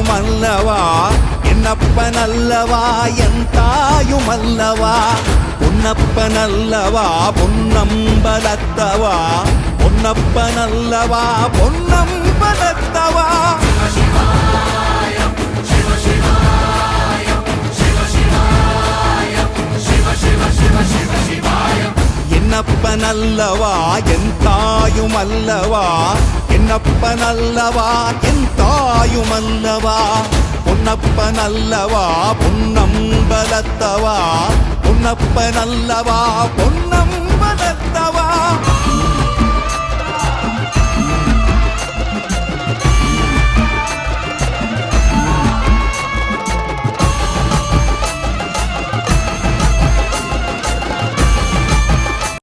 தாயுமல்லவா என்னப்பனல்லவா என் தாயுமல்லவா பொன்னப்பனல்லவா பொன்னம்பலத்தவா பொன்னப்பனல்லவா பொன்னம்பலத்தவா என்னப்பனல்லவா என் தாயுமல்லவா என்னப்பனல்லவா என் தாயுமல்லவா பொன்னப்பனல்லவா பொன்னம்பலத்தவா பொன்னப்பனல்லவா பொன்ன